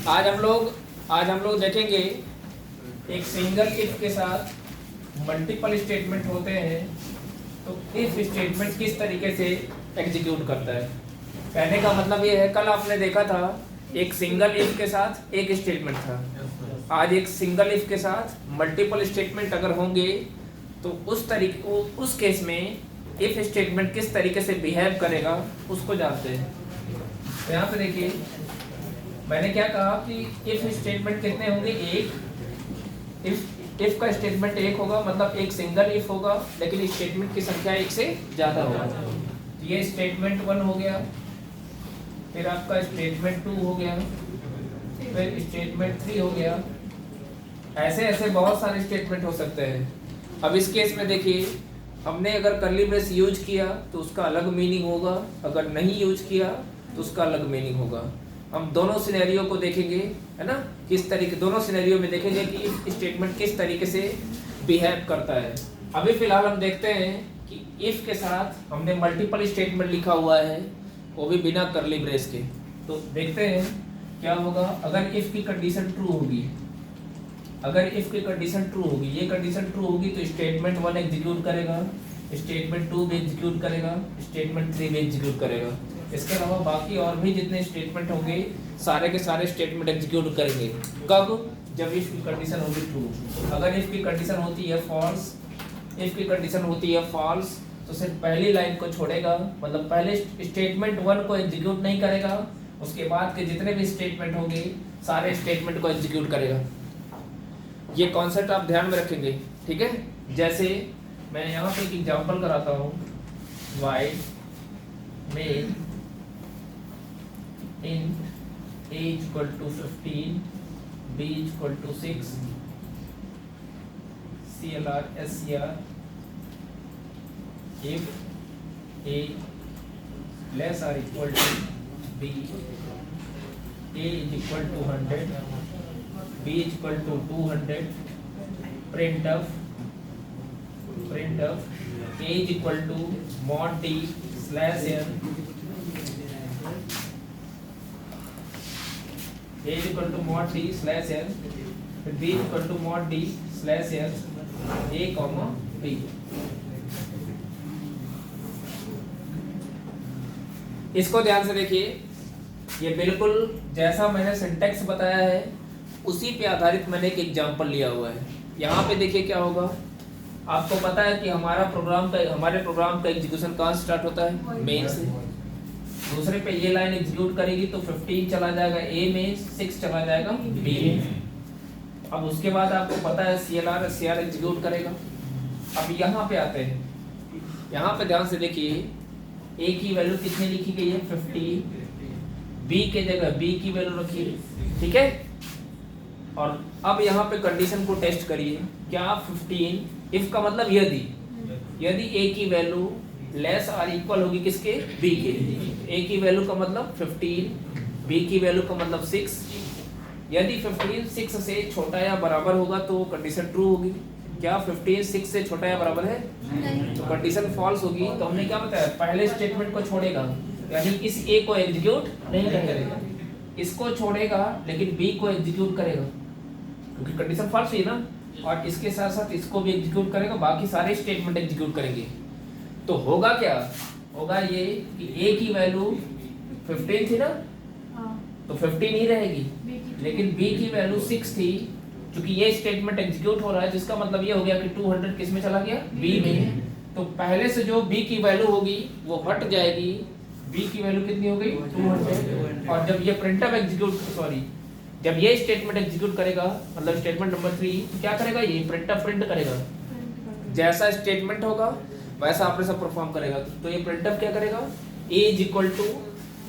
आज हम लोग देखेंगे एक सिंगल इफ के साथ मल्टीपल स्टेटमेंट होते हैं तो इफ स्टेटमेंट किस तरीके से एग्जीक्यूट करता है। कहने का मतलब ये है, कल आपने देखा था एक सिंगल इफ के साथ एक स्टेटमेंट था, आज एक सिंगल इफ के साथ मल्टीपल स्टेटमेंट अगर होंगे तो उस केस में इफ स्टेटमेंट किस तरीके से बिहेव करेगा उसको जानते हैं। तो यहाँ पे देखिए मैंने क्या कहा कि इफ स्टेटमेंट कितने होंगे, एक। इफ का स्टेटमेंट एक होगा, मतलब एक सिंगल इफ होगा लेकिन स्टेटमेंट की संख्या एक से ज्यादा होगा। तो ये स्टेटमेंट 1 हो गया, फिर आपका स्टेटमेंट 2 हो गया, फिर स्टेटमेंट 3 हो गया। ऐसे ऐसे बहुत सारे स्टेटमेंट हो सकते हैं। अब इस केस में देखिए हमने अगर कर्ली ब्रेस यूज किया तो उसका अलग मीनिंग होगा, अगर नहीं यूज किया तो उसका अलग मीनिंग होगा। हम दोनों सिनेरियो को देखेंगे, है ना, किस तरीके दोनों सिनेरियो में देखेंगे कि स्टेटमेंट किस तरीके से बिहेव करता है। अभी फिलहाल हम देखते हैं कि इफ के साथ हमने मल्टीपल स्टेटमेंट लिखा हुआ है, वो भी बिना कर्ली ब्रेस के। तो देखते हैं क्या होगा अगर इफ की कंडीशन ट्रू होगी। अगर इफ की कंडीशन ट्रू होगी, ये कंडीशन ट्रू होगी तो स्टेटमेंट 1 एग्जीक्यूट करेगा, स्टेटमेंट 2 भी एग्जीक्यूट करेगा, स्टेटमेंट 3 भी एग्जीक्यूट करेगा। इसके अलावा बाकी और भी जितने स्टेटमेंट होंगे सारे के सारे स्टेटमेंट एग्जीक्यूट करेंगे। कब? जब इफ की कंडीशन होगी ट्रू। अगर इफ की कंडीशन होती है फॉल्स, इफ की कंडीशन होती है फॉल्स तो सिर्फ पहली लाइन को छोड़ेगा, मतलब पहले स्टेटमेंट 1 को एग्जीक्यूट नहीं करेगा, उसके बाद के जितने भी स्टेटमेंट होंगे सारे स्टेटमेंट को एग्जीक्यूट करेगा। ये कॉन्सेप्ट आप ध्यान में रखेंगे, ठीक है। जैसे मैं यहाँ पे एक एग्जांपल कराता हूँ, void main int a equal to 15, b equal to 6, CLR SCR if a less or equal to b, a is equal to 100, b is equal to 200, print of a is equal to mod d slash n, a is equal to mod d slash n, b is equal to mod d slash n, a comma b। इसको ध्यान से देखिए, ये बिल्कुल जैसा मैंने syntax बताया है उसी पे आधारित मैंने एक एग्जांपल लिया हुआ है। यहाँ पे देखिए क्या होगा, आपको पता है कि हमारे प्रोग्राम का एग्जीक्यूशन कहाँ स्टार्ट होता है, मेन से। दूसरे पे ये लाइन एग्जीक्यूट करेगी तो 15 चला जाएगा ए में, 6 चला जाएगा बी में। अब उसके बाद आपको पता है CLR SCR एग्जीक्यूट करेगा। अब यहाँ पे आते हैं, यहाँ पे ध्यान से देखिए ए की वैल्यू कितनी लिखी गई है 50, बी के जगह बी की वैल्यू रखिए, ठीक है। और अब यहाँ पे कंडीशन को टेस्ट करिए, क्या 15 इफ का मतलब यदि ए की वैल्यू लेस और इक्वल होगी किसके, बी के। ए की वैल्यू का मतलब 15, बी की वैल्यू का मतलब 6। यदि 15 6 से छोटा या बराबर होगा तो कंडीशन ट्रू होगी। क्या 15 6 से छोटा या बराबर है? नहीं। तो कंडीशन फॉल्स होगी। तो हमने क्या बताया, पहले स्टेटमेंट को छोड़ेगा, यानी इस ए को एग्जीक्यूट नहीं करेगा, इसको छोड़ेगा लेकिन बी को एग्जीक्यूट करेगा क्योंकि कंडीशन फॉल्स हुई ना, और इसके साथ साथ इसको भी एग्जीक्यूट करेगा, बाकी सारे स्टेटमेंट एग्जीक्यूट करेंगे। तो होगा क्या, होगा ये कि ए की वैल्यू 15 थी ना, तो 15 ही रहेगी, लेकिन बी की वैल्यू 6 थी। क्योंकि ये स्टेटमेंट एग्जीक्यूट हो रहा है जिसका मतलब ये हो गया कि 200 किस में चला गया, बी में। तो पहले से जो बी की वैल्यू होगी वो हट जाएगी, बी की वैल्यू कितनी हो गई 200। और जब ये प्रिंटफ एग्जीक्यूट जब ये स्टेटमेंट एग्जीक्यूट करेगा, मतलब स्टेटमेंट नंबर 3, तो क्या करेगा, ये प्रिंटफ प्रिंट करेगा। जैसा स्टेटमेंट होगा वैसा ऑपरेशन परफॉर्म करेगा। तो ये प्रिंटफ क्या करेगा, a is equal to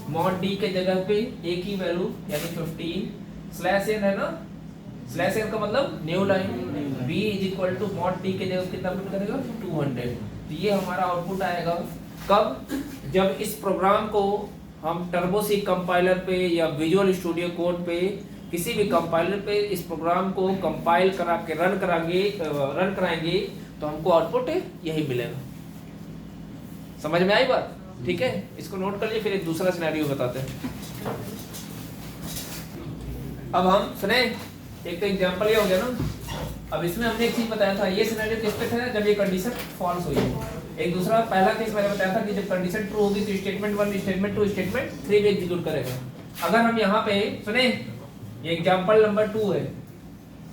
mod d के जगह पे a की वैल्यू यानी 15 स्लैश n है ना, स्लैश n का मतलब new line, b is equal to mod d के जगह कितना प्रिंट करेगा 200। तो ये हमारा आउटपुट आएगा कब, जब इस प्रोग्राम को हम टर्बो सी कंपाइलर पे या विजुअल स्टूडियो कोड पे किसी भी कंपाइलर पे इस प्रोग्राम को कंपाइल करा के रन कराएंगे तो हमको आउटपुट यही मिलेगा। समझ में आई बात? ठीक है, इसको नोट कर लिए। फिर एक दूसरा सिनेरियो बताते हैं। अब हम सुने, एक तो एग्जांपल ये हो गया ना। अब इसमें हमने एक चीज बताया था, ये सिनेरियो किस पे था, जब ये कंडीशन फॉल्स हुई है। एक दूसरा पहला केस मैंने बताया था कि जब कंडीशन ट्रू होगी तो स्टेटमेंट 1, स्टेटमेंट 2, स्टेटमेंट 3 भी एग्जीक्यूट करेगा। अगर हम यहाँ पे सुने, ये एग्जांपल नंबर 2 है,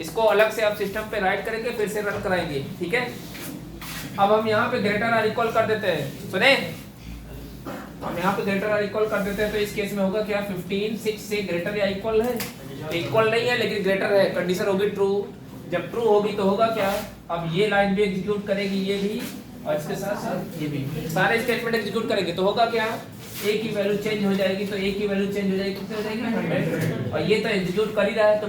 इसको अलग से आप सिस्टम पे राइट करेंगे, फिर से रन कराएंगे, ठीक है। अब हम यहाँ पे ग्रेटर और इक्वल कर देते हैं, सुने, हम यहाँ पे ग्रेटर और इक्वल कर देते हैं, तो इस केस में होगा क्या, 15 6 से ग्रेटर या इक्वल है, इक्वल नहीं है लेकिन ग्रेटर है, कंडीशन होगी ट्रू। जब ट्रू होगी तो होगा क्या, अब ये लाइन भी एग्जीक्यूट करेगी, ये भी, और इसके साथ साथ ये भी, सारे स्टेटमेंट एग्जीक्यूट करेंगे तो होगा क्या, ए की वैल्यू चेंज हो जाएगी, तो ए की वैल्यू चेंज हो जाएगी, कितनी हो जाएगी 100, और ये तो एग्जीक्यूट कर ही रहा है, तो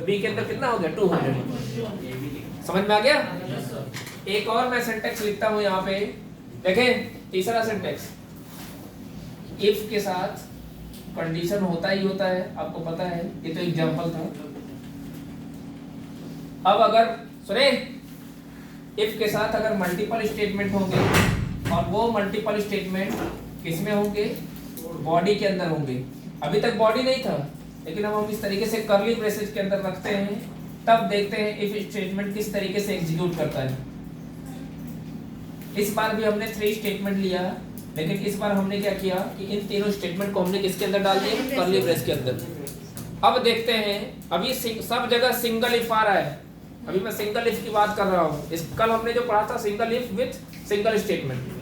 बी के अंदर कितना हो गया 200। समझ में आ गया। एक और मैं सिंटेक्स लिखता हूँ यहाँ पे, देखें तीसरा सिंटेक्स, इफ के साथ कंडीशन होता ही होता है, आपको पता है, ये तो एग्जांपल था। अब अगर सुने, इफ के साथ अगर मल्टीपल स्टेटमेंट होंगे और वो मल्टीपल स्टेटमेंट किसमें होंगे, बॉडी के अंदर होंगे। अभी तक बॉडी नहीं था, लेकिन अब हम इस तरीके से कर्ली ब्रेसेस के अंदर रखते हैं, तब देखते हैं इफ स्टेटमेंट किस तरीके से एग्जीक्यूट करता है। इस बार भी हमने 3 स्टेटमेंट लिया, लेकिन इस बार हमने क्या किया कि इन तीनों स्टेटमेंट को हमने किसके अंदर डाल दिया, कर्ली ब्रेस के अंदर। अब देखते हैं, अभी सब जगह सिंगल इफ आ रहा है, अभी मैं सिंगल इफ की बात कर रहा हूँ। इस कल हमने जो पढ़ा था single if with single statement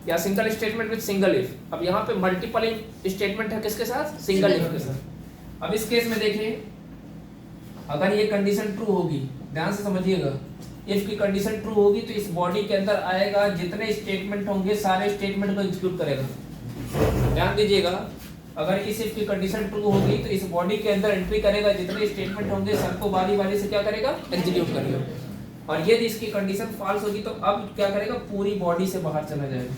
या single statement with single if. अब यहाँ पे मल्टीपल स्टेटमेंट है किसके साथ, सिंगल इफ के साथ। अब इस केस में देखिए, अगर ये कंडीशन ट्रू होगी, ध्यान से समझिएगा, इफ की कंडीशन ट्रू होगी तो इस बॉडी के अंदर आएगा, जितने स्टेटमेंट होंगे सारे स्टेटमेंट को एग्जीक्यूट करेगा। ध्यान दीजिएगा, अगर इस इफ की कंडीशन ट्रू होगी तो इस बॉडी के अंदर एंट्री करेगा, जितने स्टेटमेंट होंगे सबको बारी बारी से क्या करेगा, एग्जीक्यूट करेगा। और यदि इसकी कंडीशन फॉल्स होगी तो अब क्या करेगा, पूरी बॉडी से बाहर चला जाएगा।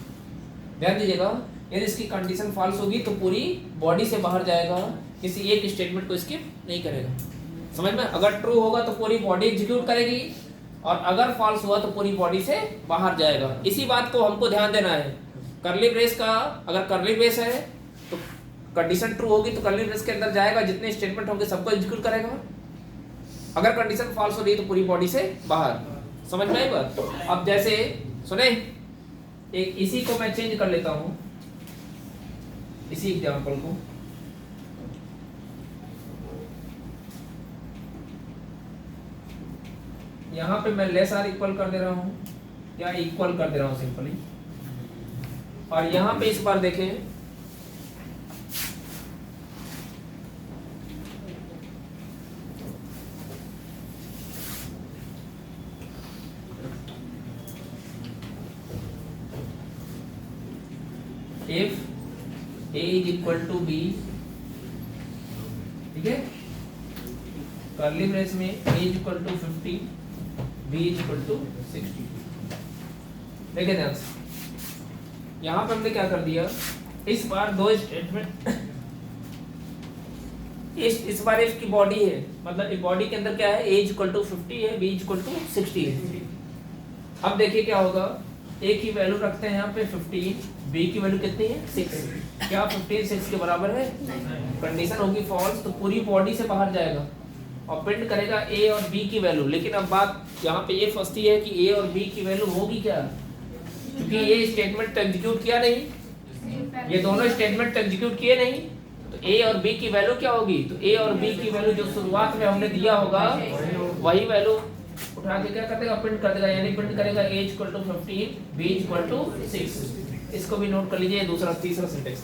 ध्यान दीजिएगा, यदि इसकी कंडीशन फॉल्स होगी तो पूरी बॉडी से बाहर जाएगा, किसी एक स्टेटमेंट को स्किप नहीं करेगा। समझ में, अगर ट्रू होगा तो पूरी बॉडी एग्जीक्यूट करेगी, और अगर फॉल्स हुआ तो पूरी बॉडी से बाहर जाएगा। इसी बात को हमको ध्यान देना है। कर्ली ब्रेस का, अगर कर्ली ब्रेस है तो कंडीशन ट्रू होगी तो कर्ली ब्रेस के अंदर जाएगा, जितने स्टेटमेंट होंगे सबको एग्जीक्यूट करेगा। अगर कंडीशन फॉल्स हो रही है तो पूरी बॉडी से बाहर। समझ में आई बात। अब जैसे सुने, एक इसी को मैं चेंज कर लेता हूं, इसी एग्जांपल को, यहाँ पे मैं लेस आर इक्वल कर दे रहा हूँ या इक्वल कर दे रहा हूँ सिंपली। और यहाँ पे इस बार देखें, if a is equal to b, ठीक है, कर्ली ब्रेस में a is equal to 50, b is equal to 60। देखिए ध्यान से, यहाँ पे हमने क्या कर दिया, इस बार दो स्टेटमेंट, इस बार इसकी बॉडी है, मतलब इस बॉडी के अंदर क्या है, a इज इक्वल टू 50 है, b इज इक्वल टू 60 है। अब देखिए क्या होगा, a की वैल्यू रखते हैं यहाँ पे 15, b की वैल्यू कितनी है 6। क्या 15 6 के बराबर है, कंडीशन होगी फॉल्स तो पूरी बॉडी से बाहर जाएगा और प्रिंट करेगा a और b की वैल्यू। लेकिन अब बात यहाँ पे ये फंसती है कि a और b की वैल्यू होगी क्या, क्योंकि ये स्टेटमेंट एग्जीक्यूट किया नहीं, ये दोनों स्टेटमेंट एग्जीक्यूट किए नहीं, तो a और b की वैल्यू क्या होगी, तो a और b की वैल्यू जो शुरुआत में हमने दिया होगा वही वैल्यू उठा के क्या कर देगा, प्रिंट कर देगा। यानी प्रिंट करेगा a equal to 15, b equal to 6। इसको भी नोट कर लीजिए, दूसरा तीसरा सिंटेक्स।